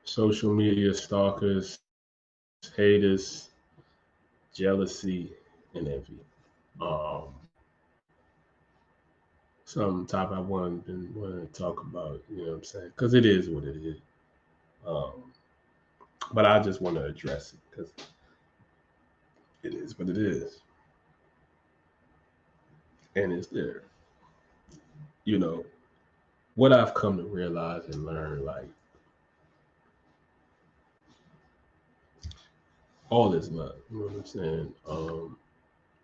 social media stalkers, haters, jealousy, and envy. Um, some topic I want to talk about. You know what I'm saying? Because it is what it is. Um, but I just want to address it because it is what it is, and it's there. You know what I've come to realize and learn, like all is love. You know what I'm saying?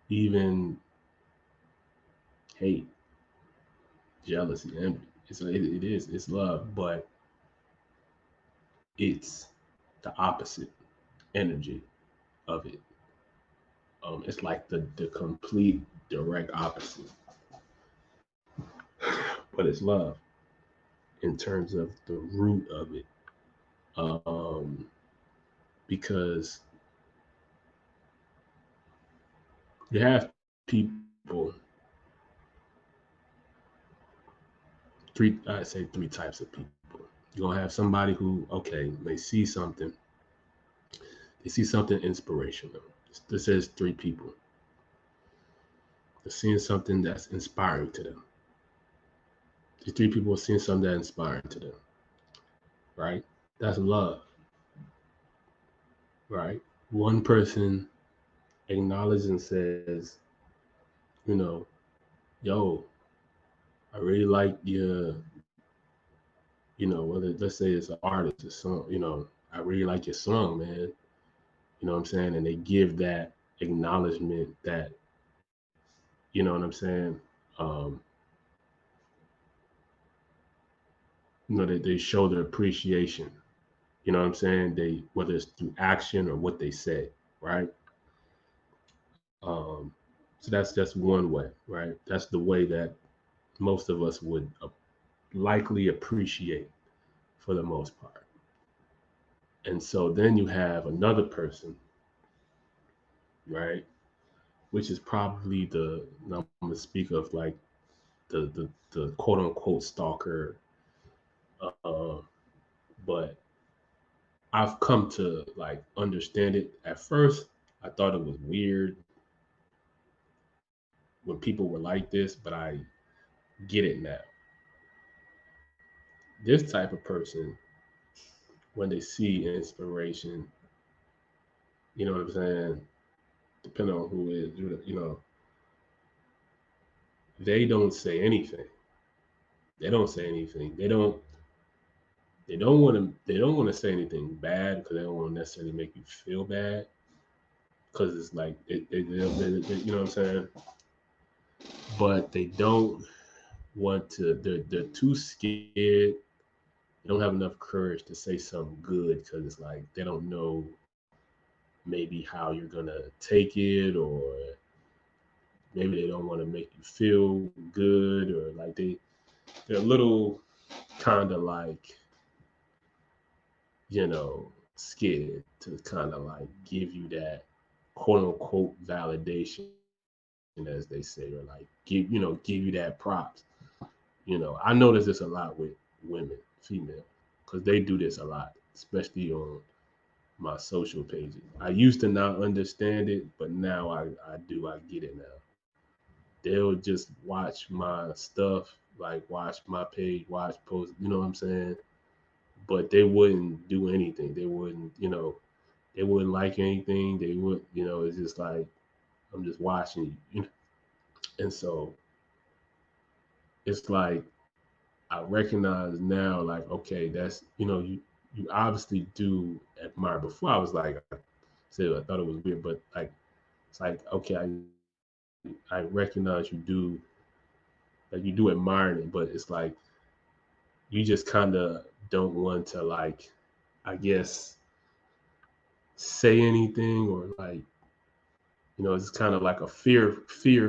Even hate, jealousy, envy. It is it's love, but it's the opposite energy of it. It's like the complete direct opposite, but it's love in terms of the root of it. Um, because you have people, I say three types of people. You're gonna have somebody who, okay, they see something inspirational. This says three people. They're seeing something that's inspiring to them. These three people are seeing something that's inspiring to them, right? That's love, right? One person acknowledges and says, you know, yo, I really like your, whether let's say it's an artist, a song, I really like your song, man. You know what I'm saying? And they give that acknowledgement that, you know what I'm saying? Um, they show their appreciation. You know what I'm saying? They whether it's through action or what they say, right? Um, so that's just one way, right? That's the way that most of us would likely appreciate for the most part. And so then you have another person, right? Which is probably I'm gonna speak of like the quote unquote stalker, uh, but I've come to like understand it. At first, I thought it was weird when people were like this, but I get it now. This type of person, when they see inspiration, you know what I'm saying? Depending on who is, they don't say anything. They don't say anything. They don't want to say anything bad because they don't want to necessarily make you feel bad because it's like you know what I'm saying. But they don't want to. They're too scared. They don't have enough courage to say something good because it's like they don't know maybe how you're gonna take it, or maybe they don't want to make you feel good, or like they're a little kind of like, scared to kind of like give you that quote unquote validation, as they say, or like give you that props. I notice this a lot with women, female, because they do this a lot, especially on my social pages. I used to not understand it, but now I do. I get it now. They'll just watch my stuff, like watch my page, watch posts, you know what I'm saying? But they wouldn't do anything. They wouldn't like anything. They would, it's just like I'm just watching you. And so it's like I recognize now, like, okay, that's you obviously do admire. Before I was like, I said I thought it was weird, but like it's like okay, I recognize you do admire it, but it's like you just kind of don't want to like, I guess, say anything or like it's kind of like a fear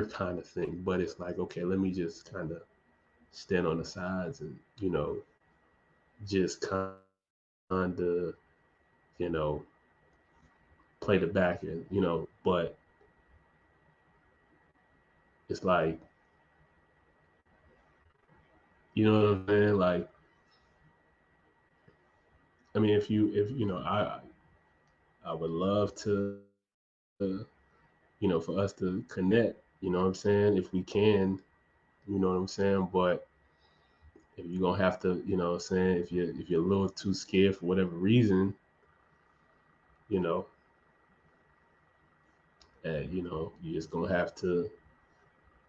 kind of thing. But it's like okay, let me just kind of stand on the sides and just kind of you know play the back and but it's like you know what I'm saying, like I mean, if you know, I would love to, for us to connect. You know what I'm saying? If we can, you know what I'm saying. But if you're gonna have to, you know what I'm saying, if you're a little too scared for whatever reason, you know, you're just gonna have to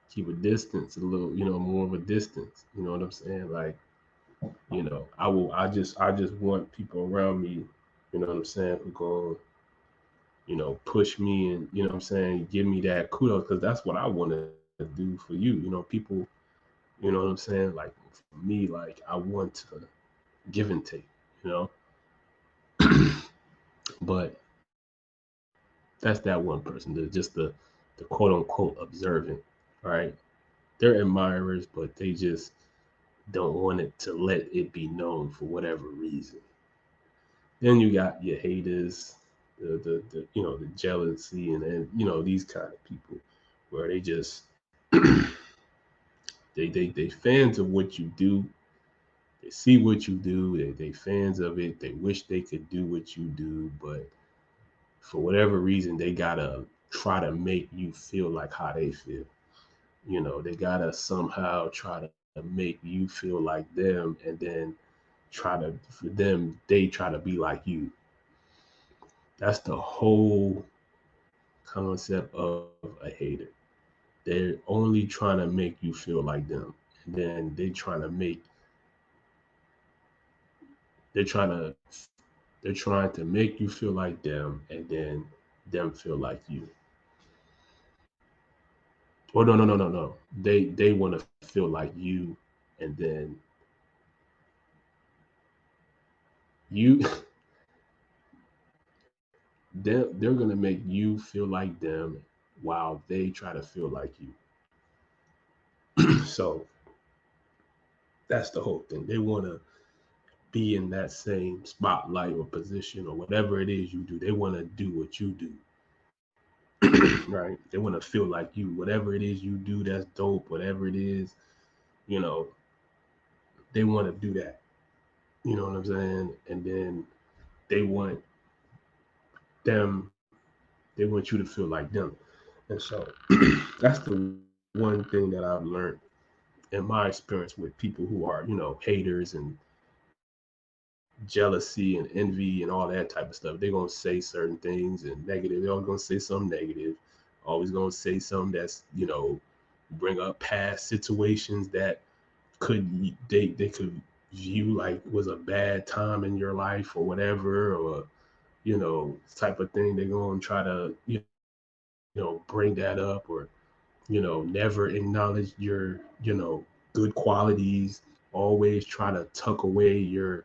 keep a distance, a little, more of a distance. You know what I'm saying? Like, I just want people around me, you know what I'm saying, who going, push me and, you know what I'm saying, give me that kudos, because that's what I want to do for you. People, you know what I'm saying? Like for me, like I want to give and take, you know. But that's that one person, the quote unquote observant, right? They're admirers, but they just don't want it to let it be known for whatever reason. Then you got your haters, the jealousy, and then these kind of people where they just they fans of what you do. They see what you do. They fans of it. They wish they could do what you do, but for whatever reason, they gotta try to make you feel like how they feel. They gotta somehow try to make you feel like them, and then for them, they try to be like you. That's the whole concept of a hater. They're only trying to make you feel like them, and then they're trying to they're trying to make you feel like them, and then them feel like you. Oh, no, no, no, no, no. They want to feel like you, and then you they're gonna make you feel like them while they try to feel like you. So that's the whole thing. They want to be in that same spotlight or position or whatever it is you do. They want to do what you do. Right? They want to feel like you. Whatever it is you do that's dope, whatever it is, you know, they want to do that. You know what I'm saying? And then they want them, they want you to feel like them. And so that's the one thing that I've learned in my experience with people who are, haters and jealousy and envy and all that type of stuff. They're gonna say certain things and negative. They're always gonna say something negative. Always gonna say something that's, bring up past situations that they could view like was a bad time in your life or whatever, or type of thing. They're gonna try to, bring that up, or never acknowledge your, good qualities, always try to tuck away your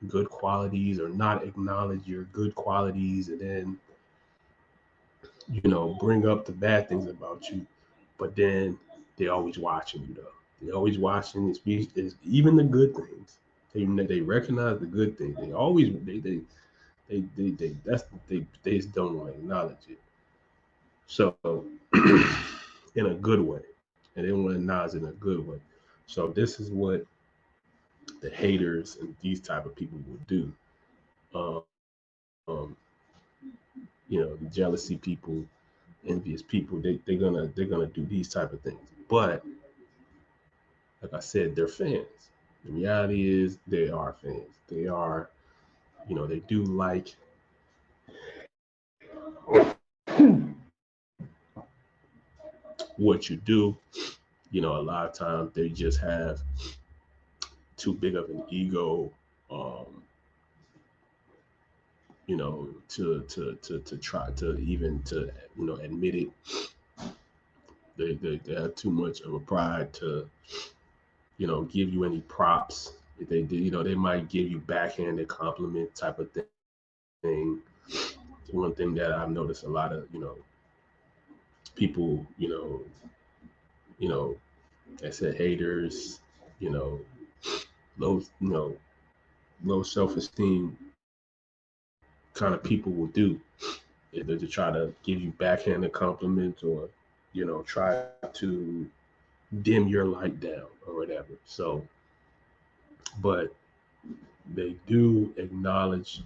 good qualities or not acknowledge your good qualities, and then, bring up the bad things about you. But then they always watching you though. They always watching is even the good things. They recognize the good things. They always they just don't want to acknowledge it. So in a good way, and they want to acknowledge it in a good way. So this is what the haters and these type of people will do. Um, the jealousy people, envious people, they're gonna do these type of things. But like I said, they're fans. The reality is they are fans. They are, they do like what you do. A lot of times they just have too big of an ego, um, to try to even to admit it. They have too much of a pride to give you any props. If they do, they might give you backhanded compliment type of thing. One thing that I've noticed a lot of people, you know I said haters, you know low low self-esteem kind of people will do, either to try to give you backhanded compliments, or try to dim your light down or whatever. So, but they do acknowledge